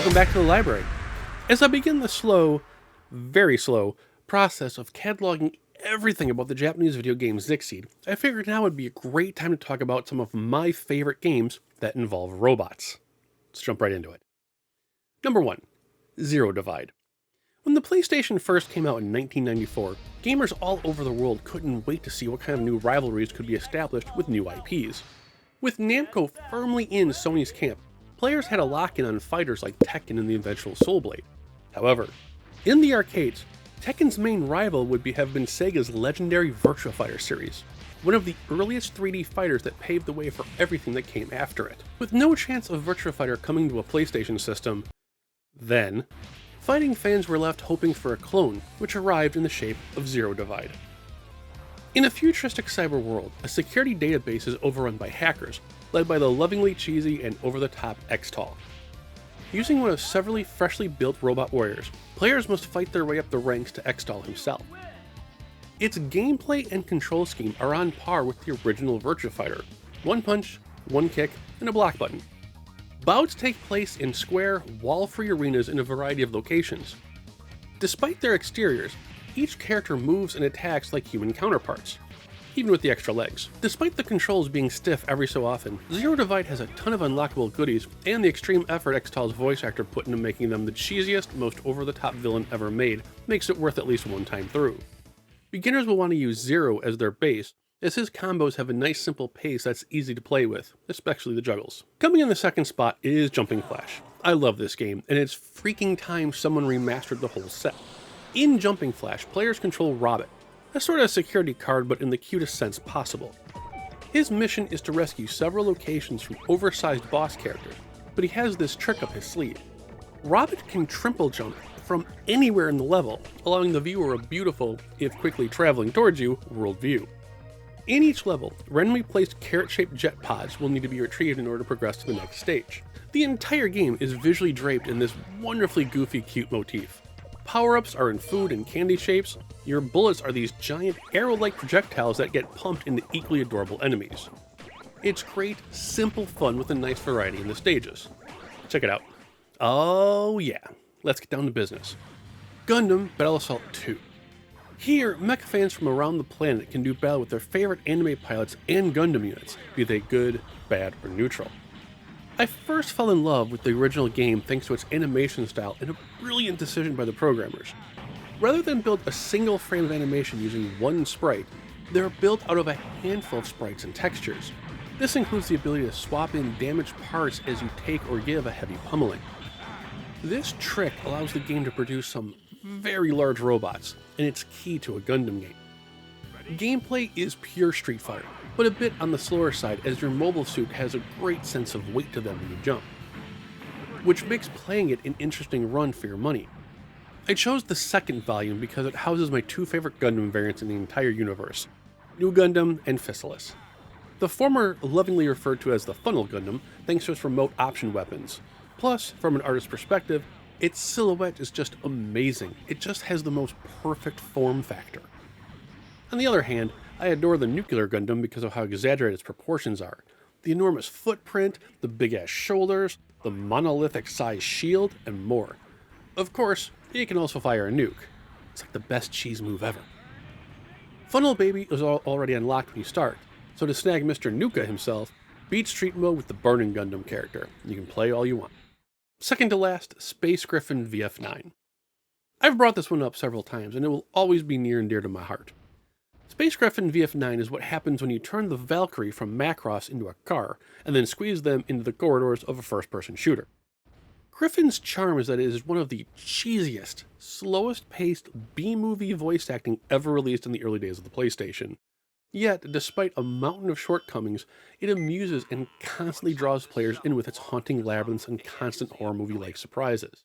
welcome back to the library. As I begin the slow, very slow, process of cataloging everything about the Japanese video game ZXE-D, I figured now would be a great time to talk about some of my favorite games that involve robots. Let's jump right into it. Number 1. Zero Divide. When the PlayStation first came out in 1994, gamers all over the world couldn't wait to see what kind of new rivalries could be established with new IPs. With Namco firmly in Sony's camp, players had a lock-in on fighters like Tekken and the eventual Soul Blade. However, in the arcades, Tekken's main rival would have been Sega's legendary Virtua Fighter series, one of the earliest 3D fighters that paved the way for everything that came after it. With no chance of Virtua Fighter coming to a PlayStation system, then, fighting fans were left hoping for a clone, which arrived in the shape of Zero Divide. In a futuristic cyber world, a security database is overrun by hackers, led by the lovingly cheesy and over-the-top X-Tall. Using one of several freshly built robot warriors, players must fight their way up the ranks to X-Tall himself. Its gameplay and control scheme are on par with the original Virtua Fighter: one punch, one kick, and a block button. Bouts take place in square, wall-free arenas in a variety of locations. Despite their exteriors, each character moves and attacks like human counterparts, even with the extra legs. Despite the controls being stiff every so often, Zero Divide has a ton of unlockable goodies, and the extreme effort X-Tall's voice actor put into making them the cheesiest, most over-the-top villain ever made makes it worth at least one time through. Beginners will want to use Zero as their base, as his combos have a nice simple pace that's easy to play with, especially the juggles. Coming in the second spot is Jumping Flash. I love this game, and it's freaking time someone remastered the whole set. In Jumping Flash, players control Robert, a sort of security card but in the cutest sense possible. His mission is to rescue several locations from oversized boss characters, but he has this trick up his sleeve. Robert can triple jump from anywhere in the level, allowing the viewer a beautiful, if quickly traveling towards you, world view. In each level, randomly placed carrot-shaped jet pods will need to be retrieved in order to progress to the next stage. The entire game is visually draped in this wonderfully goofy, cute motif. Power-ups are in food and candy shapes. Your bullets are these giant arrow-like projectiles that get pumped into equally adorable enemies. It's great, simple fun with a nice variety in the stages. Check it out. Oh yeah, let's get down to business. Gundam Battle Assault 2. Here, mech fans from around the planet can do battle with their favorite anime pilots and Gundam units, be they good, bad, or neutral. I first fell in love with the original game thanks to its animation style and a brilliant decision by the programmers. Rather than build a single frame of animation using one sprite, they're built out of a handful of sprites and textures. This includes the ability to swap in damaged parts as you take or give a heavy pummeling. This trick allows the game to produce some very large robots, and it's key to a Gundam game. Gameplay is pure Street Fighter, but a bit on the slower side as your mobile suit has a great sense of weight to them when you jump, which makes playing it an interesting run for your money. I chose the second volume because it houses my two favorite Gundam variants in the entire universe, New Gundam and Physalis. The former lovingly referred to as the Funnel Gundam thanks to its remote option weapons. Plus, from an artist's perspective, its silhouette is just amazing. It just has the most perfect form factor. On the other hand, I adore the Nuclear Gundam because of how exaggerated its proportions are. The enormous footprint, the big-ass shoulders, the monolithic-sized shield, and more. Of course, it can also fire a nuke. It's like the best cheese move ever. Funnel Baby is already unlocked when you start, so to snag Mr. Nuka himself, beat Street Mode with the Burning Gundam character. You can play all you want. Second to last, Space Griffin VF9. I've brought this one up several times, and it will always be near and dear to my heart. Space Griffin VF9 is what happens when you turn the Valkyrie from Macross into a car, and then squeeze them into the corridors of a first-person shooter. Griffin's charm is that it is one of the cheesiest, slowest-paced B-movie voice acting ever released in the early days of the PlayStation. Yet, despite a mountain of shortcomings, it amuses and constantly draws players in with its haunting labyrinths and constant horror movie-like surprises.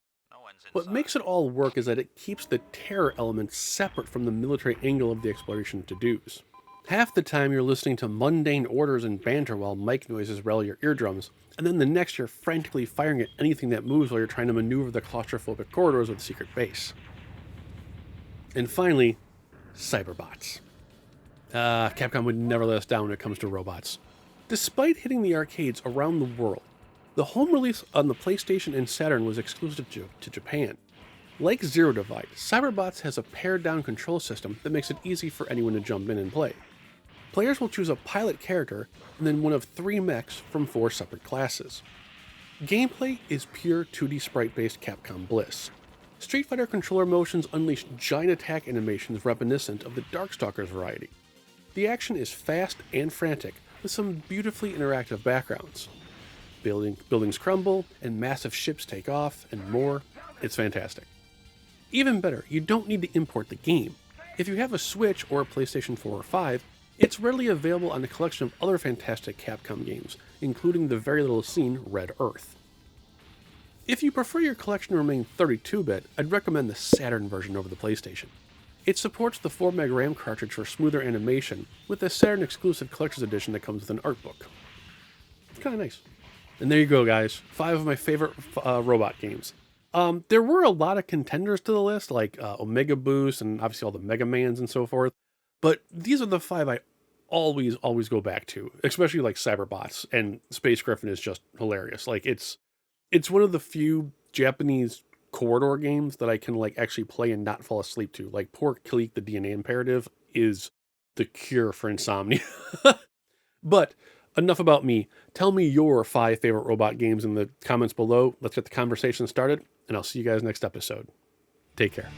What makes it all work is that it keeps the terror element separate from the military angle of the exploration to-dos. Half the time you're listening to mundane orders and banter while mic noises rattle your eardrums, and then the next you're frantically firing at anything that moves while you're trying to maneuver the claustrophobic corridors of the secret base. And finally, Cyberbots. Capcom would never let us down when it comes to robots. Despite hitting the arcades around the world, The home release on the PlayStation and Saturn was exclusive to Japan. Like Zero Divide, Cyberbots has a pared-down control system that makes it easy for anyone to jump in and play. Players will choose a pilot character and then one of 3 mechs from 4 separate classes. Gameplay is pure 2D sprite-based Capcom bliss. Street Fighter controller motions unleash giant attack animations reminiscent of the Darkstalkers variety. The action is fast and frantic, with some beautifully interactive backgrounds. Buildings crumble, and massive ships take off, and more. It's fantastic. Even better, you don't need to import the game. If you have a Switch or a PlayStation 4 or 5, it's readily available on a collection of other fantastic Capcom games, including the very little seen Red Earth. If you prefer your collection to remain 32-bit, I'd recommend the Saturn version over the PlayStation. It supports the 4MB RAM cartridge for smoother animation, with the Saturn exclusive collector's edition that comes with an art book. It's kind of nice. And there you go, guys. 5 of my favorite robot games. There were a lot of contenders to the list, like Omega Boost and obviously all the Mega Mans and so forth. But these are the 5 I always go back to, especially like Cyberbots, and Space Griffin is just hilarious. Like it's one of the few Japanese corridor games that I can like actually play and not fall asleep to. Like poor Kilik the DNA Imperative is the cure for insomnia. But enough about me. Tell me your 5 favorite robot games in the comments below. Let's get the conversation started, and I'll see you guys next episode. Take care.